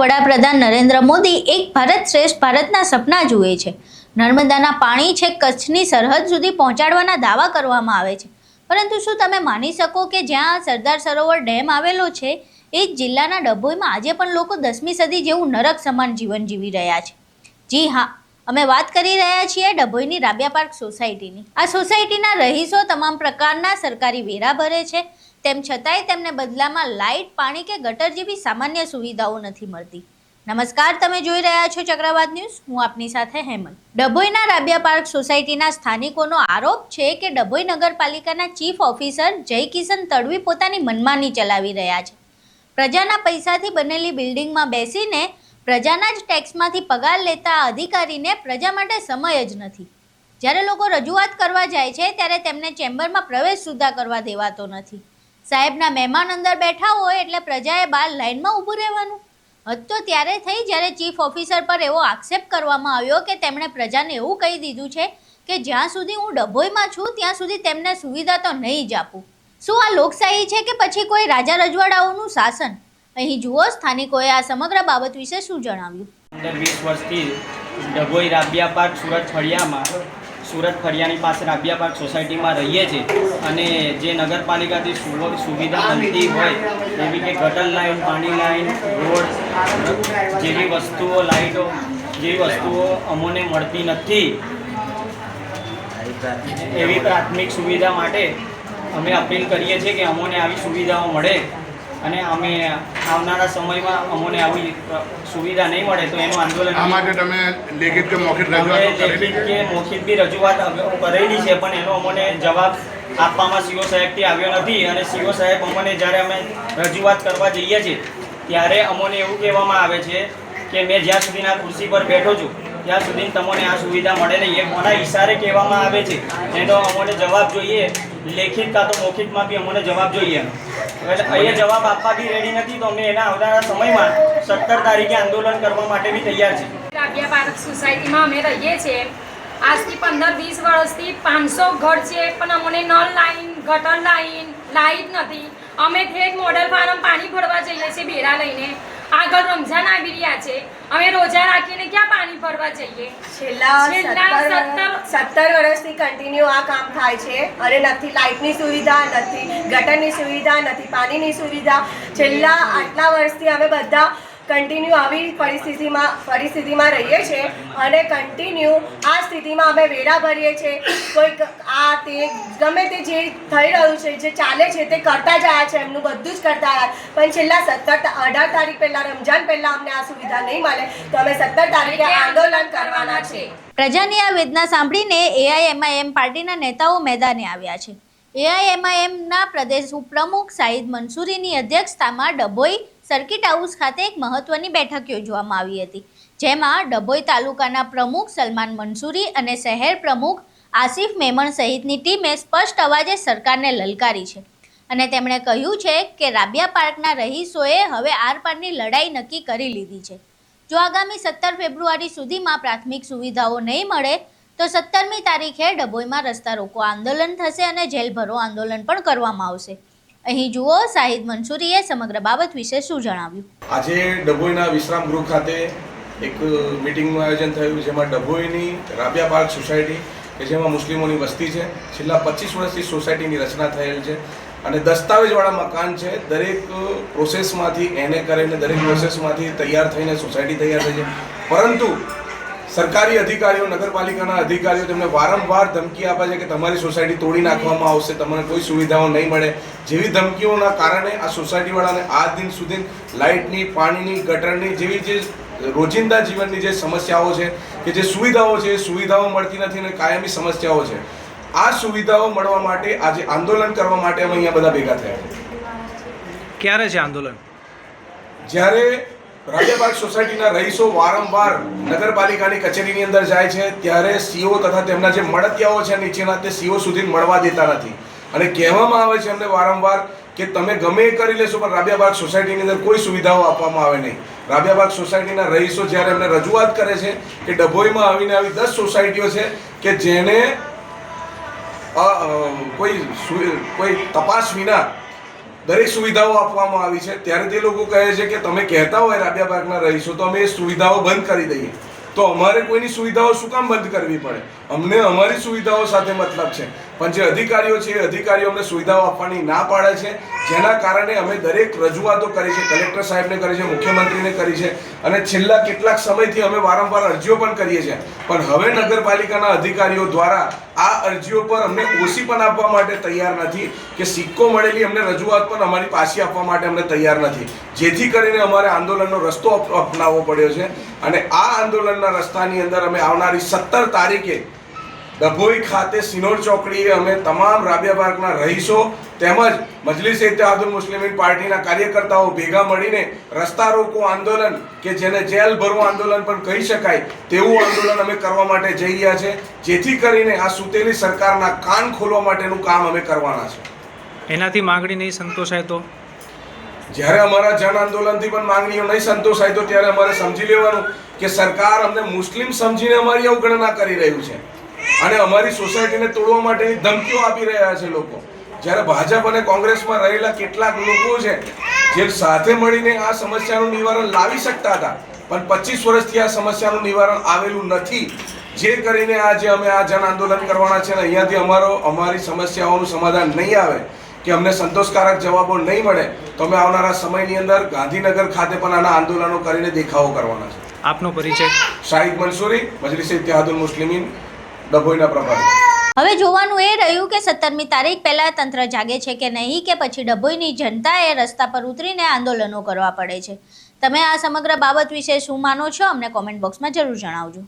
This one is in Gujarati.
વડાપ્રધાન નરેન્દ્ર મોદી એક ભારત શ્રેષ્ઠ ભારતના સપના જુએ છે। નર્મદાના પાણી છેક કચ્છની સરહદ સુધી પહોંચાડવાના દાવા કરવામાં આવે છે, પરંતુ શું તમે માની શકો કે જ્યાં સરદાર સરોવર ડેમ આવેલો છે એ જ જિલ્લાના ડભોઈમાં આજે પણ લોકો 10મી સદી જેવું નરક સમાન જીવન જીવી રહ્યા છે? જી હા, અમે વાત કરી રહ્યા છીએ ડભોઈની રાબિયા પાર્ક સોસાયટીની। આ સોસાયટીના રહીશો તમામ પ્રકારના સરકારી વેરા ભરે છે, તેમ છતાંય તેમને બદલામાં લાઇટ, પાણી કે ગટર જેવી સામાન્ય સુવિધાઓ નથી મળતી। નમસ્કાર, તમે જોઈ રહ્યા છો ચક્રવાત ન્યૂઝ। હું આપની સાથે હેમંત। ડભોઈના રાબિયા પાર્ક સોસાયટીના સ્થાનિકોનો આરોપ છે કે ડભોઈ નગરપાલિકાના ચીફ ઓફિસર જયકિશન તડવી પોતાની મનમાની ચલાવી રહ્યા છે। પ્રજાના પૈસાથી બનેલી બિલ્ડિંગમાં બેસીને પ્રજાના જ ટેક્સમાંથી પગાર લેતા અધિકારીને પ્રજા માટે સમય જ નથી। જ્યારે લોકો રજૂઆત કરવા જાય છે ત્યારે તેમને ચેમ્બરમાં પ્રવેશ સુદ્ધા કરવા દેવાતો નથી। સાહેબના મહેમાન અંદર બેઠા હોય એટલે પ્રજાએ બહાર લાઇનમાં ઊભું રહેવાનું। હદ તો ત્યારે થઈ જ્યારે ચીફ ઓફિસર પર એવો આક્ષેપ કરવામાં આવ્યો કે તેમણે પ્રજાને એવું કહી દીધું છે કે જ્યાં સુધી હું ડભોઈમાં છું ત્યાં સુધી તેમને સુવિધા તો નહીં જ આપું। શું આ લોકશાહી છે કે પછી કોઈ રાજા રજવાડાઓનું શાસન? અહીં જુઓ સ્થાનિકોએ આ સમગ્ર બાબત વિશે શું જણાવ્યું। 15-20 વર્ષથી ડભોઈ રાબિયા પાર્ક સુરત ફળિયાની પાસે રાબિયા પાર્ક સોસાયટીમાં રહીએ છીએ અને જે નગરપાલિકાથી સુવિધા મળતી હોય જેવી કે ગટર લાઇન, પાણી લાઇન, રોડ જેવી વસ્તુઓ, લાઇટો જેવી વસ્તુઓ અમોને મળતી નથી। એવી પ્રાથમિક સુવિધા માટે અમે અપીલ કરીએ છીએ કે અમોને આવી સુવિધાઓ મળે અને અમે આવનારા સમયમાં અમોને આવી સુવિધા નહીં મળે તો એનું આંદોલન આ માટે તમે લેખિત કે મૌખિક રજૂઆત કરેલી છે, પણ એનો અમને જવાબ આપવામાં સીઓ સાહેબથી આવ્યો નથી। અને સીઓ સાહેબ અમને જ્યારે અમે રજૂઆત કરવા જઈએ છીએ ત્યારે અમને એવું કહેવામાં આવે છે કે મેં જ્યાં સુધી આ ખુરશી પર બેઠો છું ત્યાં સુધી તમને આ સુવિધા મળે નહીં। એ કોના ઈશારે કહેવામાં આવે છે એનો અમને જવાબ જોઈએ, લેખિત કાં તો મૌખિકમાં બી અમને જવાબ જોઈએ। એટલે અહીંયા જવાબ આપવા બી રેડી નથી, તો અમે એના આવનારા સમયમાં 17 તારીખે આંદોલન કરવા માટે બી તૈયાર છે। રાબિયા પાર્ક સોસાયટીમાં અમે રહીએ છીએ। આજથી 15-20 વર્ષથી 500 ઘર છે, પણ અમને નળ લાઈન, ગટર લાઈન, લાઇટ નથી। અમે ઠેઠ મોડલ ફાર્મ પાણી ભરવા જઈએ છીએ બેરા લઈને। આગળ રમઝાન આવી રહ્યા છે, અમે રોજા રાખીને ક્યાં પાણી ભરવા જઈએ? છેલ્લા 17 વર્ષથી કન્ટિન્યુ આ કામ થાય છે અને નથી લાઇટની સુવિધા, નથી ગટરની સુવિધા, નથી પાણીની સુવિધા। છેલ્લા આટલા વર્ષથી અમે બધા કન્ટિન્યુ આવી પરિસ્થિતિમાં રહીએ છીએ અને કન્ટિન્યુ આ સ્થિતિમાં અમે વેરા ભરીએ છીએ। કોઈક આ તે ગમે તે જે થઈ રહ્યું છે, જે ચાલે છે તે કરતા જ આવ્યા છે, એમનું બધું જ કરતા આવ્યા। પણ છેલ્લા 18 તારીખ પહેલાં, રમજાન પહેલાં અમને આ સુવિધા નહીં મળે તો અમે 17 તારીખે આંદોલન કરવાના છે। પ્રજાની આ વેદના સાંભળીને એઆઈએમઆઈએમ પાર્ટીના નેતાઓ મેદાને આવ્યા છે। એઆઈએમઆઈએમના પ્રદેશ ઉપપ્રમુખ સાહિદ મંસૂરીની અધ્યક્ષતામાં ડભોઈ સર્કિટ હાઉસ ખાતે એક મહત્વની બેઠક યોજવામાં આવી હતી, જેમાં ડભોઈ તાલુકાના પ્રમુખ સલમાન મંસૂરી અને શહેર પ્રમુખ આસિફ મેમણ સહિતની ટીમે સ્પષ્ટ અવાજે સરકારને લલકારી છે અને તેમણે કહ્યું છે કે રાબિયા પાર્કના રહીશોએ હવે આરપારની લડાઈ નક્કી કરી લીધી છે। જો આગામી 17 ફેબ્રુઆરી સુધીમાં પ્રાથમિક સુવિધાઓ નહીં મળે તો 17મી તારીખે ડભોઈમાં રસ્તા રોકો આંદોલન થશે અને જેલભરો આંદોલન પણ કરવામાં આવશે। અહીં જુઓ સાહિદ મંસૂરીએ સમગ્ર બાબત વિશે શું જણાવ્યું। આજે ડભોઈના વિશ્રામ ગૃહ ખાતે એક મીટિંગનું આયોજન થયું, જેમાં ડભોઈની રાબિયા પાર્ક સોસાયટી કે જેમાં મુસ્લિમોની વસ્તી છે, છેલ્લા 25 વર્ષથી સોસાયટીની રચના થયેલ છે અને દસ્તાવેજવાળા મકાન છે। દરેક પ્રોસેસમાંથી એને કરીને દરેક પ્રોસેસમાંથી તૈયાર થઈને સોસાયટી તૈયાર થઈ છે, પરંતુ સરકારી અધિકારીઓ, નગરપાલિકાના અધિકારીઓ તેમને વારંવાર ધમકી આપે છે કે તમારી સોસાયટી તોડી નાખવામાં આવશે, તમને કોઈ સુવિધાઓ નહીં મળે। જેવી ધમકીઓના કારણે આ સોસાયટીવાળાને આજ દિન સુધી લાઇટની, પાણીની, ગટરની જેવી જે રોજિંદા જીવનની જે સમસ્યાઓ છે કે જે સુવિધાઓ છે એ સુવિધાઓ મળતી નથી અને કાયમી સમસ્યાઓ છે। આ સુવિધાઓ મળવા માટે આજે આંદોલન કરવા માટે અમે અહીંયા બધા ભેગા થયા છે। ક્યારે છે આંદોલન? જ્યારે રાબિયા પાર્ક સોસાયટીના રહીશો વારંવાર નગરપાલિકાની કચેરીની અંદર જાય છે ત્યારે સીઓ તથા તેમના જે મળતિયાઓ છે નીચેના તે સીઓ સુધી મળવા દેતા નથી અને કહેવામાં આવે છે એમને વારંવાર કે તમે ગમે એ કરી લેશો પણ રાબિયા પાર્ક સોસાયટીની અંદર કોઈ સુવિધાઓ આપવામાં આવે નહીં। રાબિયા પાર્ક સોસાયટીના રહીશો જ્યારે એમને રજૂઆત કરે છે કે ડભોઈમાં આવીને આવી 10 સોસાયટીઓ છે કે જેને કોઈ તપાસ વિના દરેક સુવિધાઓ આપવામાં આવી છે, ત્યારે તે લોકો કહે છે કે તમે કહેતા હોય રાબિયા પાર્કના રહીશો તો અમે એ સુવિધાઓ બંધ કરી દઈએ. તો અમારે કોઈની સુવિધાઓ શું કામ બંધ કરવી પડે? અમને અમારી સુવિધાઓ સાથે મતલબ છે, પણ જે અધિકારીઓ છે એ અધિકારીઓ અમને સુવિધાઓ આપવાની ના પાડે છે, જેના કારણે અમે દરેક રજૂઆતો કરી છે, કલેક્ટર સાહેબને કરી છે, મુખ્યમંત્રીને કરી છે, અને છેલ્લા કેટલાક સમયથી અમે વારંવાર અરજીઓ પણ કરીએ છીએ. પણ હવે નગરપાલિકાના અધિકારીઓ દ્વારા આ અરજીઓ પર અમને ઓછી પણ આપવા માટે તૈયાર નથી, કે સિક્કો મળેલી અમને રજૂઆત પણ અમારી પાછી આપવા માટે અમને તૈયાર નથી, જેથી કરીને અમારે આંદોલનનો રસ્તો અપનાવવો પડ્યો છે. અને આ આંદોલનના રસ્તાની અંદર અમે આવનારી 17 તારીખે ડભોઈ ખાતે સિનોર ચોકડીએ અમે તમામ રાબિયા પાર્કના રહીશો તેમજ મજલિસ-એ-ઇત્તેહાદુલ મુસ્લિમીન પાર્ટીના કાર્યકર્તાઓ ભેગા મળીને રસ્તા રોકો આંદોલન, કે જેને જેલ ભરો આંદોલન પણ કહી શકાય તેવું આંદોલન અમે કરવા માટે જઈ રહ્યા છે, જેથી કરીને આ સૂતેલી સરકારના કાન ખોલવા માટેનું કામ અમે કરવાના છે. એનાથી માગણી નહીં સંતોષાય તો જ્યારે અમારા જન આંદોલનથી પણ માંગણીઓ નહીં સંતોષાય તો ત્યારે અમારે સમજી લેવાનું કે સરકાર અમને મુસ્લિમ સમજીને અમારી અવગણના કરી રહ્યું છે અને અમારી સોસાયટીને તોડવા માટેની ધમકીઓ આપી રહ્યા છે લોકો. જ્યારે ભાજપ અને કોંગ્રેસમાં રહેલા કેટલાક લોકો છે જે સાથે મળીને આ સમસ્યાનું નિવારણ લાવી શકતા હતા, પણ 25 વર્ષથી આ સમસ્યાનું નિવારણ આવેલું નથી, જે કરીને આજે અમે આ જન આંદોલન કરવાના છે. અને અહીંયાથી અમારી સમસ્યાઓનું સમાધાન નહીં આવે, કે અમને સંતોષકારક જવાબો નહીં મળે, તો અમે આવનારા સમયની અંદર ગાંધીનગર ખાતે પણ આના આંદોલનો કરીને દેખાવો કરવાના છે. આપનો પરિચય? શાહિદ મંસૂરી, મજલિસ-એ-ઇત્તેહાદુલ મુસ્લિમીન, ડભોઈના પ્રભારી. હવે જોવાનું એ રહ્યું કે 17મી તારીખ પહેલા તંત્ર જાગે છે કે નહીં, કે પછી ડભોઈની જનતાએ રસ્તા પર ઉતરીને આંદોલનો કરવા પડે છે. તમે આ સમગ્ર બાબત વિશે શું માનો છો? અમને કોમેન્ટ બોક્સમાં જરૂર જણાવજો.